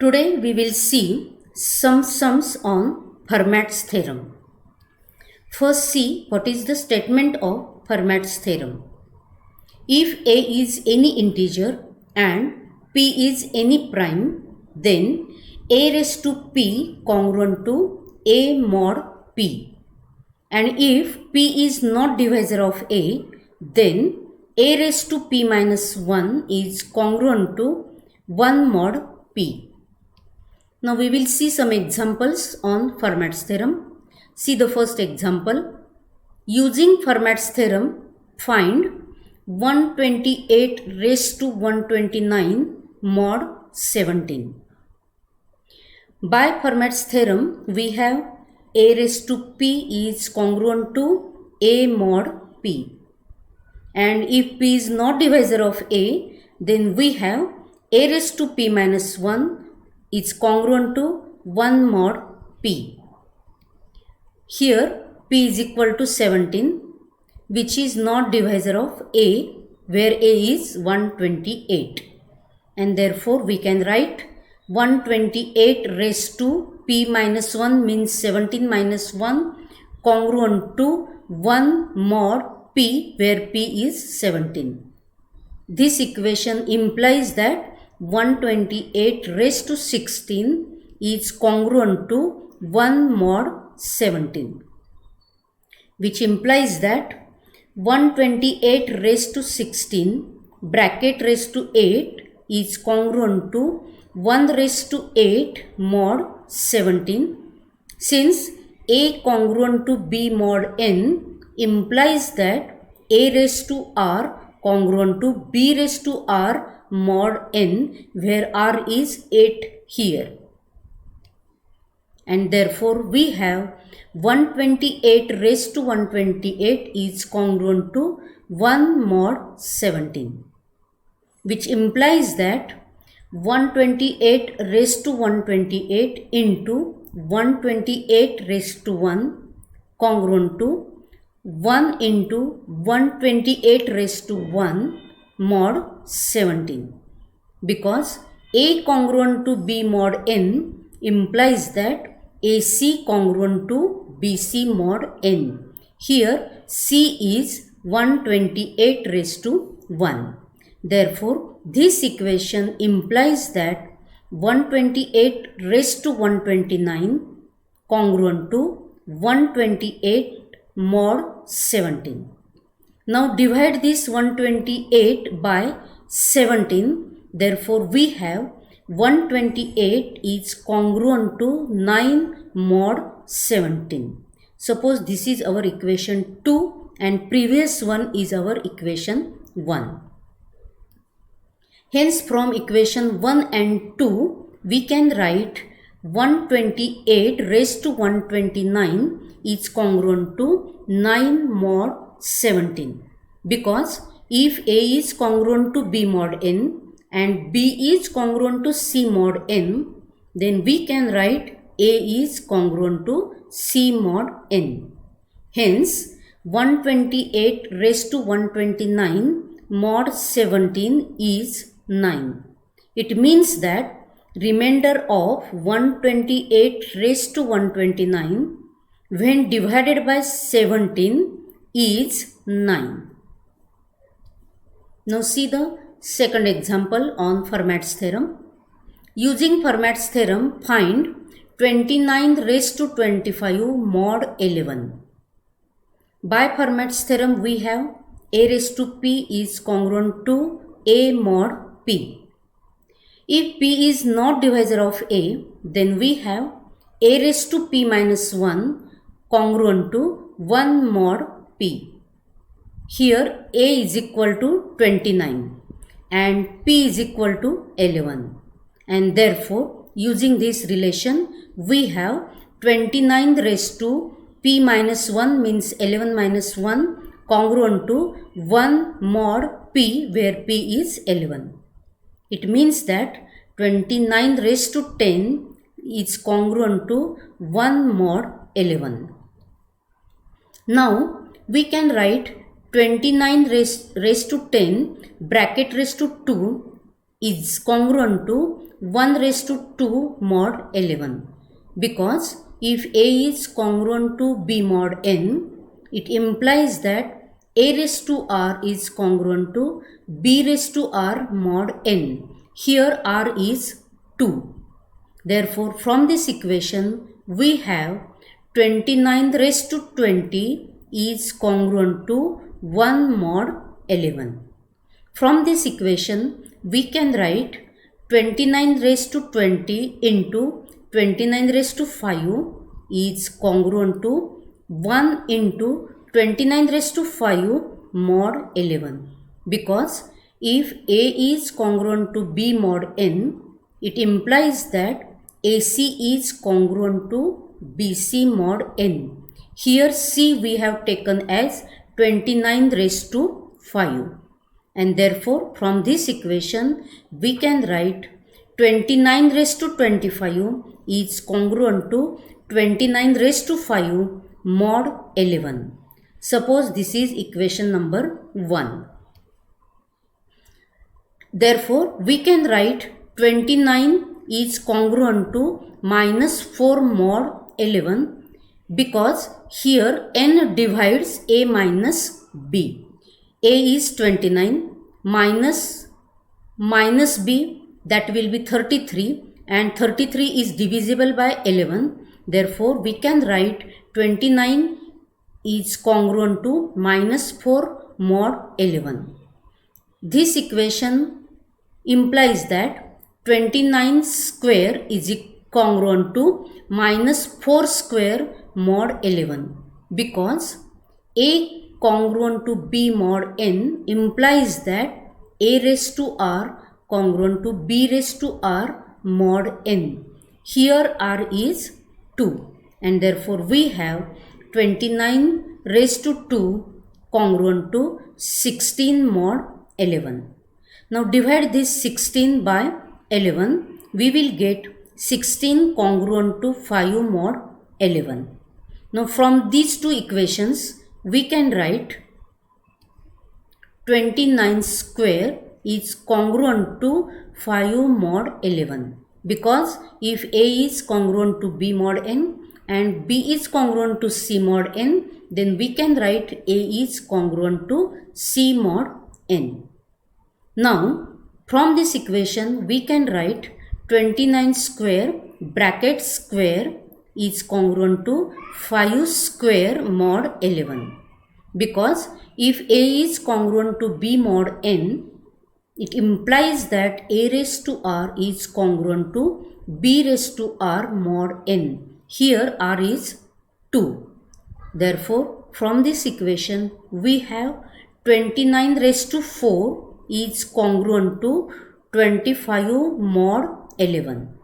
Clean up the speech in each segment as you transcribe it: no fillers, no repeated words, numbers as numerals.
Today we will see some sums on Fermat's theorem. First see what is the statement of Fermat's theorem. If a is any integer and p is any prime, then a raised to p congruent to a mod p. And if p is not divisor of a, then a raised to p minus 1 is congruent to 1 mod p. Now we will see some examples on Fermat's theorem. See the first example. Using Fermat's theorem, find 128 raised to 129 mod 17. By Fermat's theorem, we have a raised to p is congruent to a mod p. And if p is not divisor of a, then we have a raised to p minus 1 is congruent to 1 mod p. Here p is equal to 17, which is not divisor of a, where a is 128. And therefore we can write 128 raised to p minus 1 means 17 minus 1 congruent to 1 mod p, where p is 17. This equation implies that 128 raised to 16 is congruent to 1 mod 17, which implies that 128 raised to 16 bracket raised to 8 is congruent to 1 raised to 8 mod 17. Since a congruent to b mod n implies that a raised to r congruent to b raised to r mod n, where r is 8 here. And therefore we have 128 raised to 128 is congruent to 1 mod 17, which implies that 128 raised to 128 into 128 raised to 1 congruent to 1 into 128 raised to 1 mod 17, because a congruent to b mod n implies that AC congruent to BC mod n. Here C is 128 raised to 1. Therefore, this equation implies that 128 raised to 129 congruent to 128 mod 17. Now divide this 128 by 17. Therefore, we have 128 is congruent to 9 mod 17. Suppose this is our equation 2 and previous one is our equation 1. Hence, from equation 1 and 2, we can write 128 raised to 129 is congruent to 9 mod 17, because if a is congruent to b mod n and b is congruent to c mod n, then we can write a is congruent to c mod n. Hence 128 raised to 129 mod 17 is 9. It means that remainder of 128 raised to 129 when divided by 17 is 9. Now see the second example on Fermat's theorem. Using Fermat's theorem, find 29 raised to 25 mod 11. By Fermat's theorem, we have a raised to p is congruent to a mod p. If p is not divisor of a, then we have a raised to p minus 1 congruent to 1 mod p. Here a is equal to 29 and p is equal to 11. And therefore, using this relation, we have 29 raised to p minus 1 means 11 minus 1 congruent to 1 mod p, where p is 11. It means that 29 raised to 10 is congruent to 1 mod 11. Now we can write 29 raised to 10 bracket raised to 2 is congruent to 1 raised to 2 mod 11, because if A is congruent to B mod n, it implies that A raised to R is congruent to B raised to R mod n. Here R is 2. Therefore, from this equation, we have 29 raised to 20 is congruent to 1 mod 11. From this equation, we can write 29 raised to 20 into 29 raised to 5 is congruent to 1 into 29 raised to 5 mod 11. Because if A is congruent to B mod n, it implies that AC is congruent to BC mod n. Here C we have taken as 29 raised to 5. And therefore, from this equation, we can write 29 raised to 25 is congruent to 29 raised to 5 mod 11. Suppose this is equation number 1. Therefore, we can write 29 is congruent to minus 4 mod 11, because here n divides A minus B. A is 29 minus B, that will be 33, and 33 is divisible by 11. Therefore, we can write 29 is congruent to minus 4 mod 11. This equation implies that 29 square is congruent to minus 4 square mod 11, because A congruent to B mod n implies that A raised to R congruent to B raised to R mod n. Here R is 2, and therefore we have 29 raised to 2 congruent to 16 mod 11. Now divide this 16 by 11, we will get 16 congruent to 5 mod 11. Now from these two equations, we can write 29 square is congruent to 5 mod 11, because if A is congruent to B mod n and B is congruent to C mod n, then we can write A is congruent to C mod n. Now, from this equation, we can write 29 square bracket square is congruent to 5 square mod 11. Because if A is congruent to B mod n, it implies that A raised to R is congruent to B raised to R mod n. Here R is 2. Therefore, from this equation, we have 29 raised to 4 is congruent to 25 mod 11.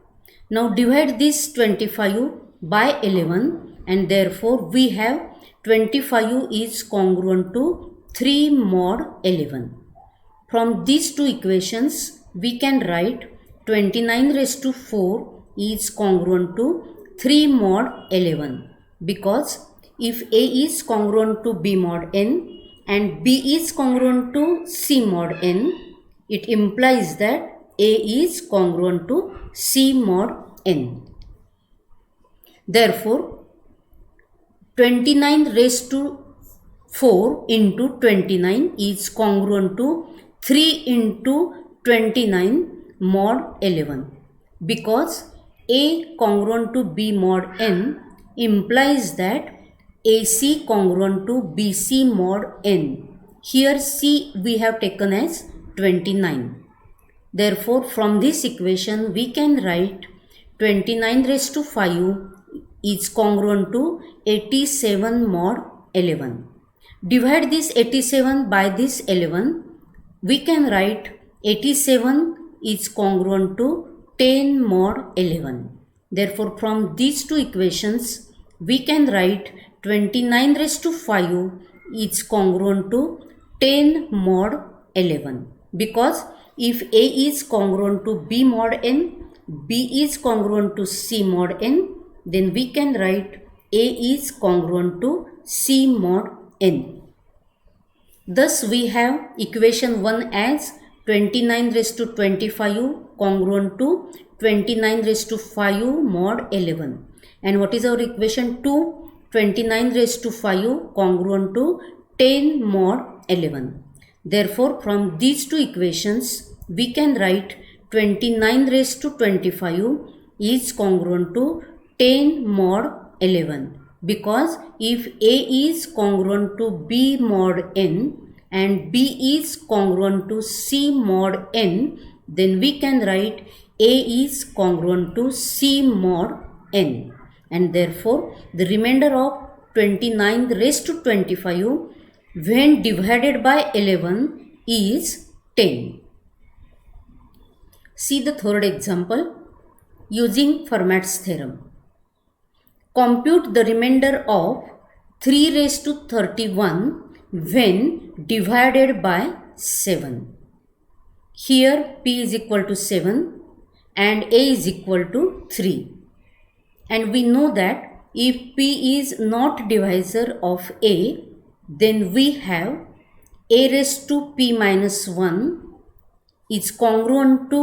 Now divide this 25 by 11, and therefore we have 25 is congruent to 3 mod 11. From these two equations, we can write 29 raised to 4 is congruent to 3 mod 11, because if A is congruent to B mod n and B is congruent to C mod n, it implies that A is congruent to C mod n. Therefore, 29 raised to 4 into 29 is congruent to 3 into 29 mod 11, because A congruent to B mod n implies that AC congruent to BC mod n. Here C we have taken as 29. Therefore, from this equation, we can write 29 raised to 5 is congruent to 87 mod 11. Divide this 87 by this 11, we can write 87 is congruent to 10 mod 11. Therefore, from these two equations, we can write 29 raised to 5 is congruent to 10 mod 11. Because if A is congruent to B mod n, B is congruent to C mod n, then we can write A is congruent to C mod n. Thus, we have equation 1 as 29 raised to 25 congruent to 29 raised to 5 mod 11. And what is our equation 2? 29 raised to 5 congruent to 10 mod 11. Therefore, from these two equations, we can write 29 raised to 25 is congruent to 10 mod 11. Because if A is congruent to B mod n and B is congruent to C mod n, then we can write A is congruent to C mod n. And therefore, the remainder of 29 raised to 25 when divided by 11 is 10. See the third example using Fermat's theorem. Compute the remainder of 3 raised to 31 when divided by 7. Here P is equal to 7 and A is equal to 3. And we know that if P is not divisor of A, then we have A raised to P minus 1 is congruent to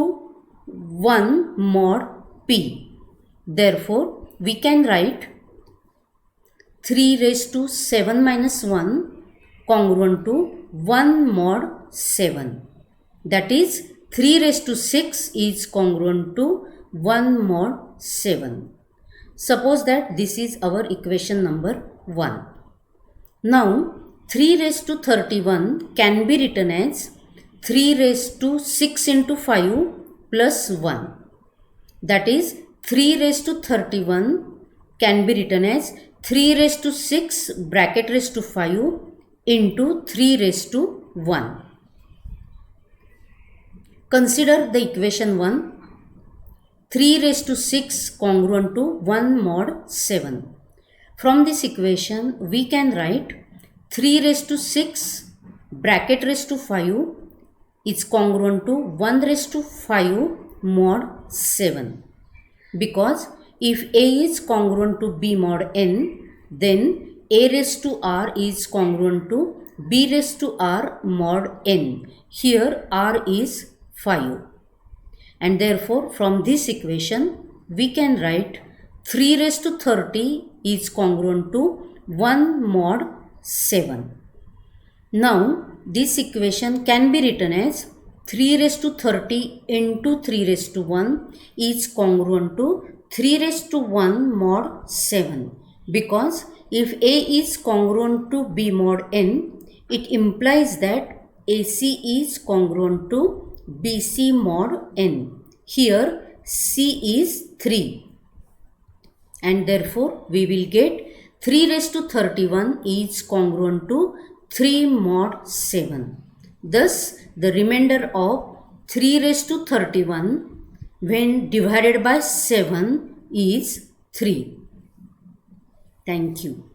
1 mod P. Therefore, we can write 3 raised to 7 minus 1 congruent to 1 mod 7. That is 3 raised to 6 is congruent to 1 mod 7. Suppose that this is our equation number 1. Now 3 raised to 31 can be written as 3 raised to 6 into 5 plus 1. That is 3 raised to 31 can be written as 3 raised to 6 bracket raised to 5 into 3 raised to 1. Consider the equation 1. 3 raised to 6 congruent to 1 mod 7. From this equation, we can write 3 raised to 6 bracket raised to 5 is congruent to 1 raised to 5 mod 7. Because if A is congruent to B mod n, then A raised to R is congruent to B raised to R mod n. Here R is 5. And therefore, from this equation, we can write 3 raised to 30 is congruent to 1 mod 7. Now, this equation can be written as 3 raised to 30 into 3 raised to 1 is congruent to 3 raised to 1 mod 7. Because if A is congruent to B mod n, it implies that AC is congruent to BC mod n. Here C is 3. And therefore, we will get 3 raised to 31 is congruent to 3 mod 7. Thus, the remainder of 3 raised to 31 when divided by 7 is 3. Thank you.